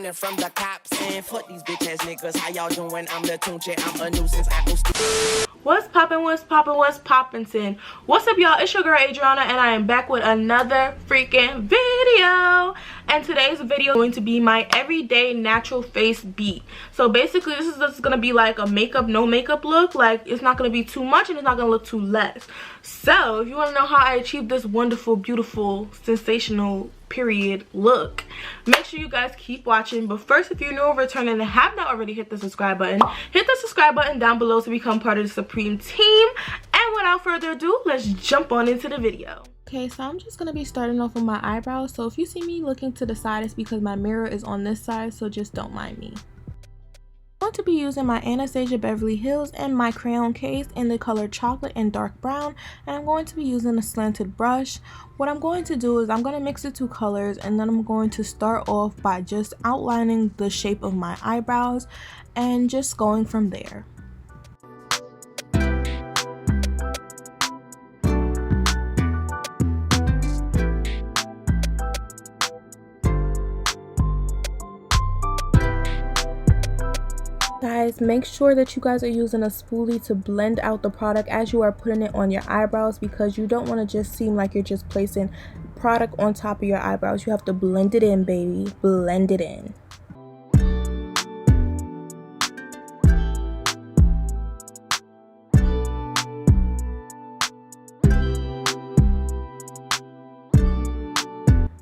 running from the cops. And fuck these bitch ass niggas. How y'all doing? I'm the Tunche. I'm a nuisance. I go What's poppin', what's poppin', what's poppin'? What's up, y'all? It's your girl Adriana, and I am back with another freaking video. And today's video is going to be my everyday natural face beat. So basically, this is just gonna be like a makeup, no makeup look. Like, it's not gonna be too much and it's not gonna look too less. So if you want to know how I achieved this wonderful, beautiful, sensational period look, make sure you guys keep watching. But first, if you're new or returning and have not already, hit the subscribe button down below to become part of the supreme team. And without further ado, let's jump on into the video. Okay, so I'm just gonna be starting off with my eyebrows. So if you see me looking to the side, it's because my mirror is on this side, so just don't mind me. I'm going to be using my Anastasia Beverly Hills and my crayon case in the color chocolate and dark brown, and I'm going to be using a slanted brush. What I'm going to do is I'm going to mix the two colors, and then I'm going to start off by just outlining the shape of my eyebrows and just going from there. Guys, make sure that you guys are using a spoolie to blend out the product as you are putting it on your eyebrows, because you don't want to just seem like you're just placing product on top of your eyebrows. You have to blend it in, baby. Blend it in.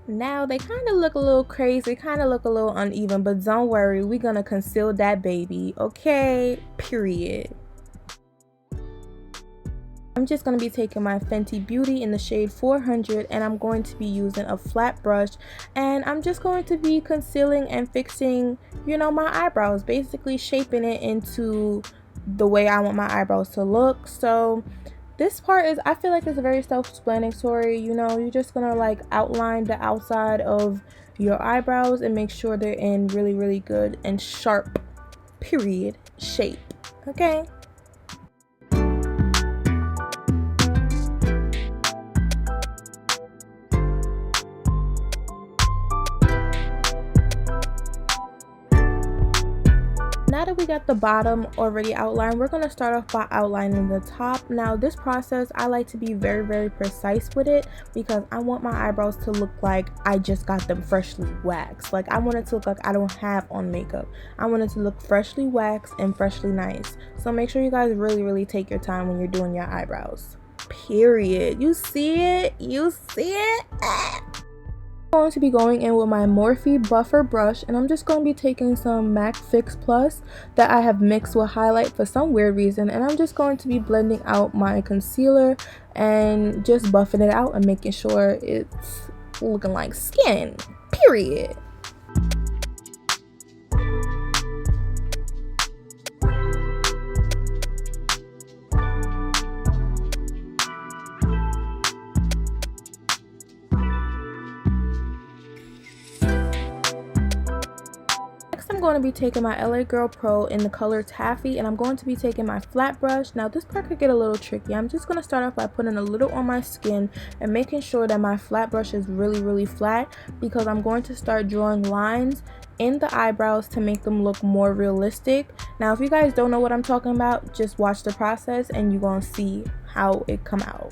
Now they kind of look a little crazy, kind of look a little uneven, but don't worry, we're gonna conceal that baby, okay? Period. I'm just gonna be taking my Fenty Beauty in the shade 400, and I'm going to be using a flat brush, and I'm just going to be concealing and fixing, you know, my eyebrows, basically shaping it into the way I want my eyebrows to look. So this part is, I feel like it's very self-explanatory. You know, you're just gonna like outline the outside of your eyebrows and make sure they're in really, really good and sharp, period, shape, okay? Now that we got the bottom already outlined, we're going to start off by outlining the top. Now this process, I like to be very, very precise with it, because I want my eyebrows to look like I just got them freshly waxed. Like, I want it to look like I don't have on makeup. I want it to look freshly waxed and freshly nice. So make sure you guys really, really take your time when you're doing your eyebrows. Period. You see it? You see it? I'm going to be going in with my Morphe buffer brush, and I'm just going to be taking some MAC Fix Plus that I have mixed with highlight for some weird reason, and I'm just going to be blending out my concealer and just buffing it out and making sure it's looking like skin, period. I'm going to be taking my LA Girl Pro in the color Toffee, and I'm going to be taking my flat brush. Now this part could get a little tricky. I'm just going to start off by putting a little on my skin and making sure that my flat brush is really, really flat, because I'm going to start drawing lines in the eyebrows to make them look more realistic. Now if you guys don't know what I'm talking about, just watch the process and you're going to see how it come out.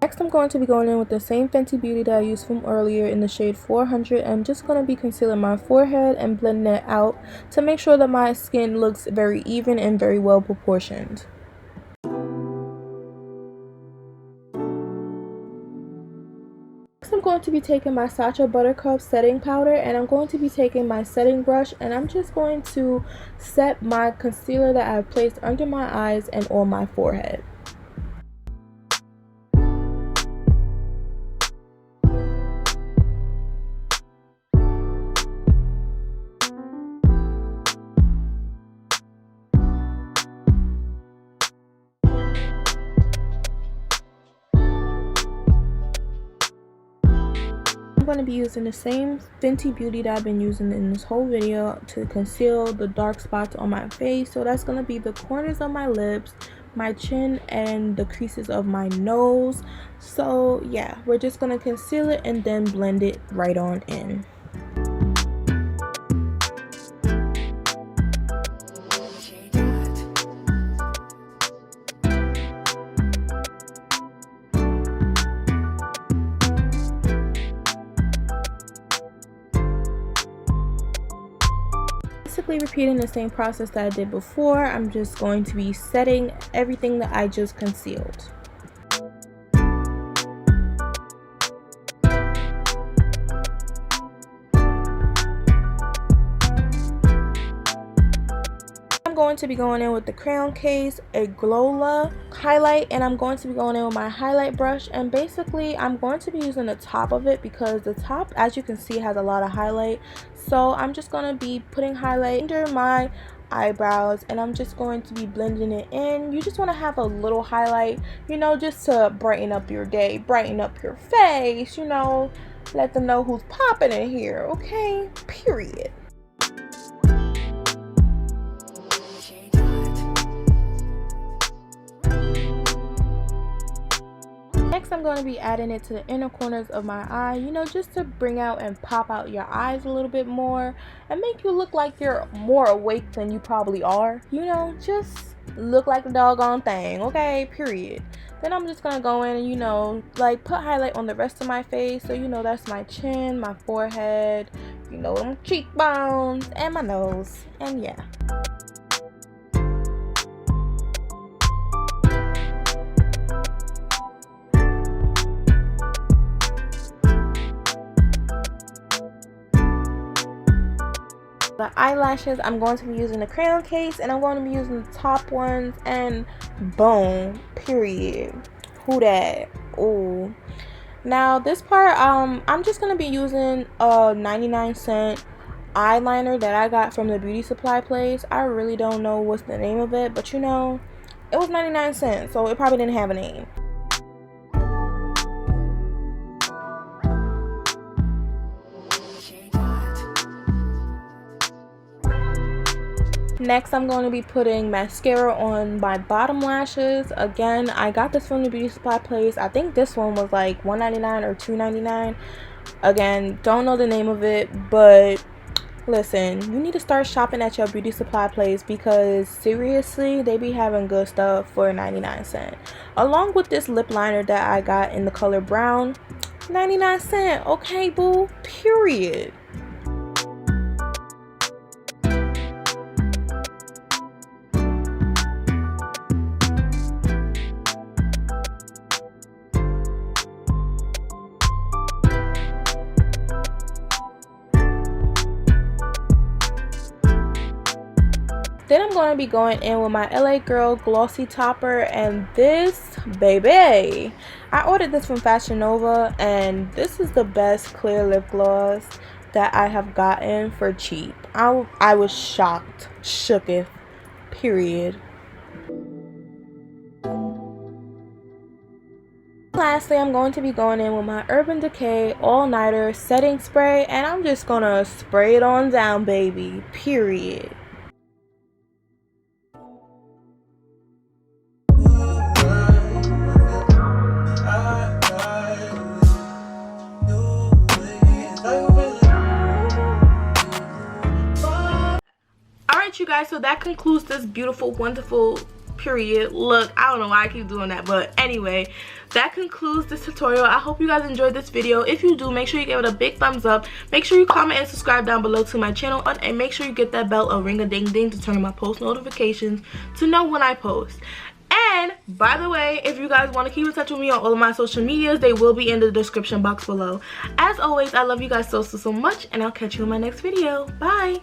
Next, I'm going to be going in with the same Fenty Beauty that I used from earlier in the shade 400. I'm just going to be concealing my forehead and blending it out to make sure that my skin looks very even and very well proportioned. Next, I'm going to be taking my Sacha Buttercup setting powder, and I'm going to be taking my setting brush, and I'm just going to set my concealer that I've placed under my eyes and on my forehead. I'm going to be using the same Fenty Beauty that I've been using in this whole video to conceal the dark spots on my face. So that's going to be the corners of my lips, my chin, and the creases of my nose. So yeah, we're just going to conceal it and then blend it right on in. Basically repeating the same process that I did before. I'm just going to be setting everything that I just concealed. I'm going to be going in with the crayon case, a AnGlowLa highlight, and I'm going to be going in with my highlight brush. And basically I'm going to be using the top of it because the top, as you can see, has a lot of highlight. So I'm just going to be putting highlight under my eyebrows, and I'm just going to be blending it in. You just want to have a little highlight, you know, just to brighten up your day, brighten up your face, you know, let them know who's popping in here, okay? Period. Next, I'm going to be adding it to the inner corners of my eye, you know, just to bring out and pop out your eyes a little bit more and make you look like you're more awake than you probably are. You know, just look like the doggone thing, okay? Period. Then I'm just going to go in and, you know, like put highlight on the rest of my face. So, you know, that's my chin, my forehead, you know, them cheekbones, and my nose. And yeah. The eyelashes, I'm going to be using the crayon case, and I'm going to be using the top ones, and boom, period. Who dat? Ooh. Now this part, I'm just going to be using a 99-cent eyeliner that I got from the beauty supply place. I really don't know what's the name of it, but you know, it was 99 cents, so it probably didn't have a name. Next, I'm going to be putting mascara on my bottom lashes. Again, I got this from the beauty supply place. I think this one was like $1.99 or $2.99. Again, don't know the name of it, but listen, you need to start shopping at your beauty supply place because seriously, they be having good stuff for 99 cents. Along with this lip liner that I got in the color brown, 99 cents. Okay, boo, period. Then I'm going to be going in with my LA Girl Glossy Topper, and this, baby, I ordered this from Fashion Nova, and this is the best clear lip gloss that I have gotten for cheap. I was shocked, shooketh, period. Lastly, I'm going to be going in with my Urban Decay All Nighter Setting Spray, and I'm just going to spray it on down, baby, period. You guys, so that concludes this beautiful, wonderful, period look. I don't know why I keep doing that, but anyway, that concludes this tutorial. I hope you guys enjoyed this video. If you do, make sure you give it a big thumbs up. Make sure you comment and subscribe down below to my channel, and make sure you get that bell a ring-a-ding-ding to turn on my post notifications to know when I post. And by the way, if you guys want to keep in touch with me on all of my social medias, they will be in the description box below. As always, I love you guys so much, and I'll catch you in my next video. Bye.